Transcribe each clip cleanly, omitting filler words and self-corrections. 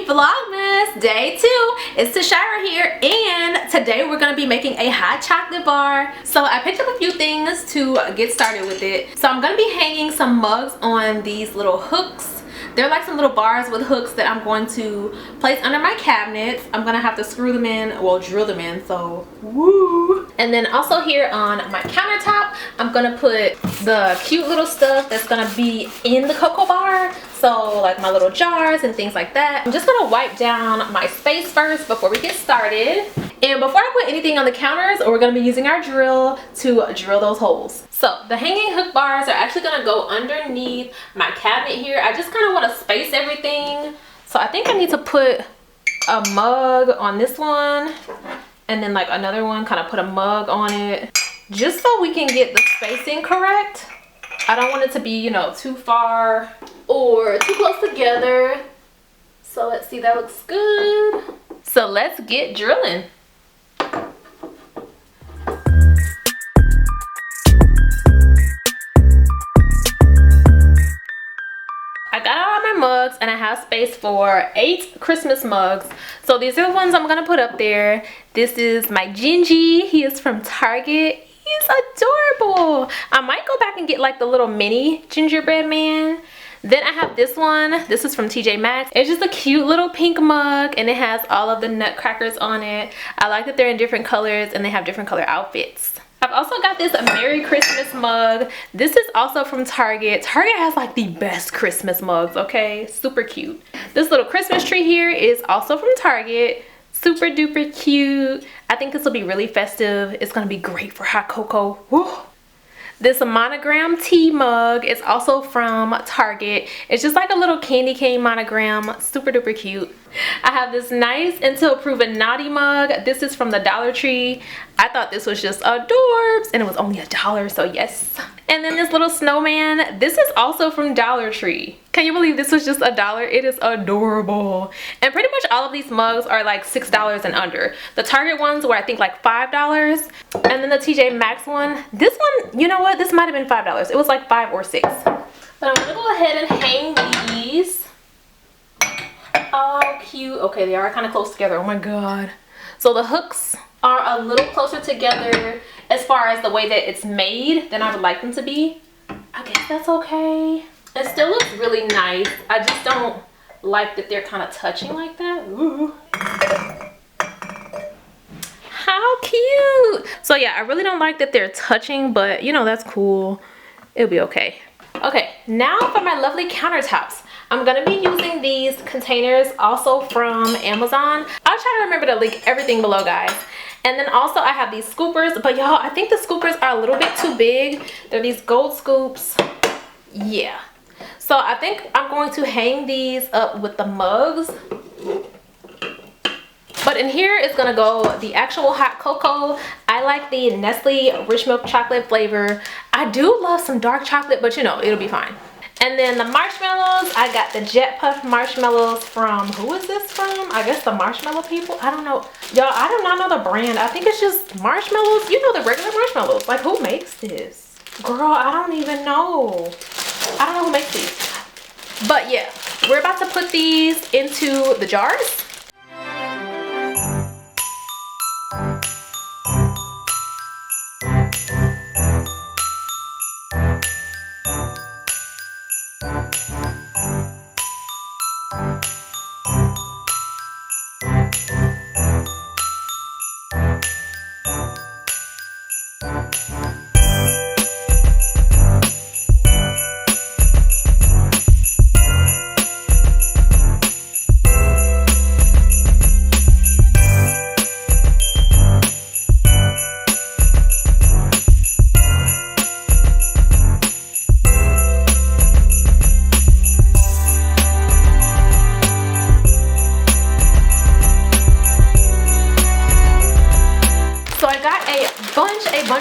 Vlogmas day 2. It's Tashira here, and today we're gonna be making a hot chocolate bar. So I picked up a few things to get started with it. So I'm gonna be hanging some mugs on these little hooks. They're like some little bars with hooks that I'm going to place under my cabinets. I'm gonna have to screw them in, well, drill them in, so woo. And then also here on my countertop, I'm gonna put the cute little stuff that's gonna be in the cocoa bar. So like my little jars and things like that. I'm just gonna wipe down my space first before we get started. And before I put anything on the counters, we're gonna be using our drill to drill those holes. So the hanging hook bars are actually gonna go underneath my cabinet here. I just kind of want to space everything. So I think I need to put a mug on this one, and then like another one, kind of put a mug on it, just so we can get the spacing correct. I don't want it to be, you know, too far or too close together. So let's see, that looks good. So let's get drilling. I got all my mugs and I have space for 8 Christmas mugs. So these are the ones I'm gonna put up there. This is my Gingy. He is from Target. He's adorable. I might go back and get like the little mini gingerbread man. Then I have this one. This is from TJ Maxx. It's just a cute little pink mug and it has all of the nutcrackers on it. I like that they're in different colors and they have different color outfits. I've also got this Merry Christmas mug. This is also from Target. Target has like the best Christmas mugs, okay? Super cute. This little Christmas tree here is also from Target. Super duper cute. I think this will be really festive. It's gonna be great for hot cocoa. Woo. This monogram tea mug is also from Target. It's just like a little candy cane monogram. Super duper cute. I have this nice Until Proven Naughty mug. This is from the Dollar Tree. I thought this was just adorbs and it was only $1, so yes. And then this little snowman. This is also from Dollar Tree. Can you believe this was just $1? It is adorable. And pretty much all of these mugs are like $6 and under. The Target ones were I think like $5. And then the TJ Maxx one. This one, you know what? This might have been $5. It was like $5 or $6. But I'm gonna go ahead and hang these. Oh, cute. Okay, they are kind of close together. Oh my god. So the hooks are a little closer together as far as the way that it's made than I would like them to be. I guess that's okay. It still looks really nice. I just don't like that they're kind of touching like that. Ooh. How cute. So yeah, I really don't like that they're touching, but you know, that's cool. It'll be okay. Okay, now for my lovely countertops. I'm gonna be using these containers also from Amazon. I'll try to remember to link everything below, guys. And then also I have these scoopers, but y'all, I think the scoopers are a little bit too big. They're these gold scoops. Yeah. So I think I'm going to hang these up with the mugs. But in here is gonna go the actual hot cocoa. I like the Nestlé rich milk chocolate flavor. I do love some dark chocolate, but you know, it'll be fine. And then the marshmallows, I got the Jet Puff marshmallows from, who is this from? I guess the Marshmallow people? I don't know. Y'all, I do not know the brand. I think it's just marshmallows. You know, the regular marshmallows. Like, who makes this? Girl, I don't even know. I don't know who makes these. But yeah, we're about to put these into the jars.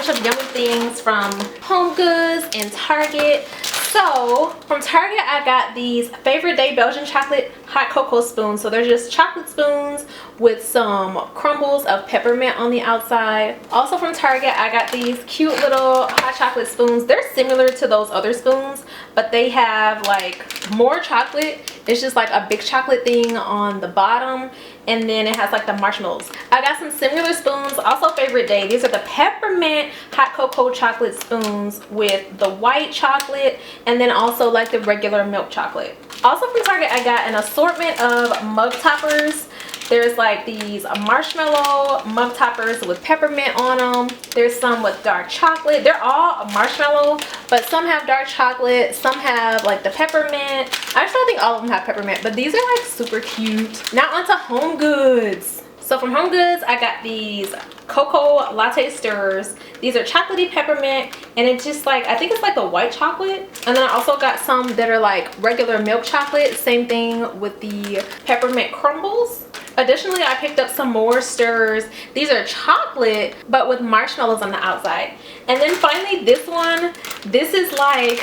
bunch of yummy things from Home Goods and Target. So from Target, I got these Favorite Day Belgian chocolate hot cocoa spoons. So they're just chocolate spoons with some crumbles of peppermint on the outside. Also from Target, I got these cute little hot chocolate spoons. They're similar to those other spoons, but they have like more chocolate. It's just like a big chocolate thing on the bottom, and then it has like the marshmallows. I got some similar spoons, also Favorite Day. These are the peppermint hot cocoa chocolate spoons with the white chocolate, and then also like the regular milk chocolate. Also from Target, I got an assortment of mug toppers. There's like these marshmallow mug toppers with peppermint on them. There's some with dark chocolate. They're all marshmallow, but some have dark chocolate, some have like the peppermint. Actually, I think all of them have peppermint, but these are like super cute. Now onto Home Goods. So from Home Goods, I got these cocoa latte stirrers. These are chocolatey peppermint, and it's just like, I think it's like a white chocolate. And then I also got some that are like regular milk chocolate. Same thing with the peppermint crumbles. Additionally, I picked up some more stirrers. These are chocolate, but with marshmallows on the outside. And then finally, this one. This is like,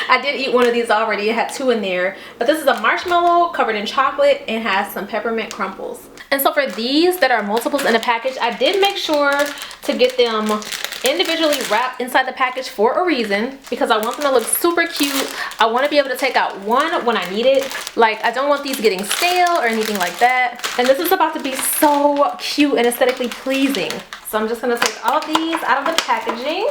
I did eat one of these already. It had 2 in there. But this is a marshmallow covered in chocolate and has some peppermint crumbles. And so for these that are multiples in a package, I did make sure to get them individually wrapped inside the package for a reason, because I want them to look super cute. I want to be able to take out one when I need it. Like, I don't want these getting stale or anything like that. And this is about to be so cute and aesthetically pleasing. So I'm just going to take all of these out of the packaging.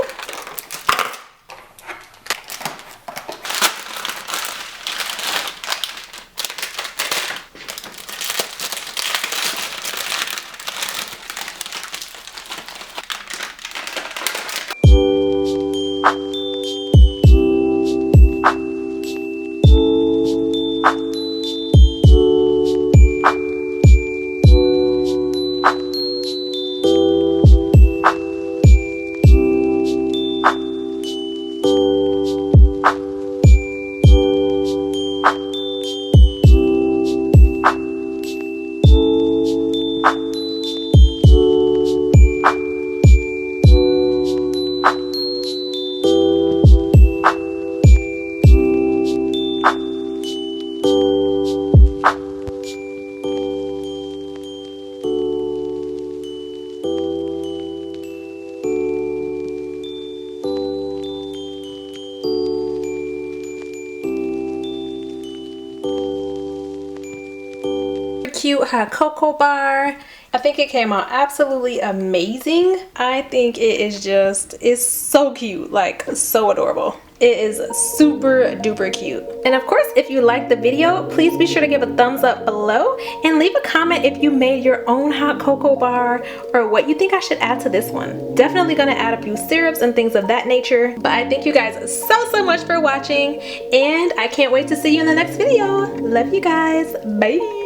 Cute hot cocoa bar. I think it came out absolutely amazing. I think it is just, it's so cute, like so adorable. It is super duper cute. And of course, if you liked the video, please be sure to give a thumbs up below and leave a comment if you made your own hot cocoa bar or what you think I should add to this one. Definitely gonna add a few syrups and things of that nature. But I thank you guys so much for watching, and I can't wait to see you in the next video. Love you guys. Bye.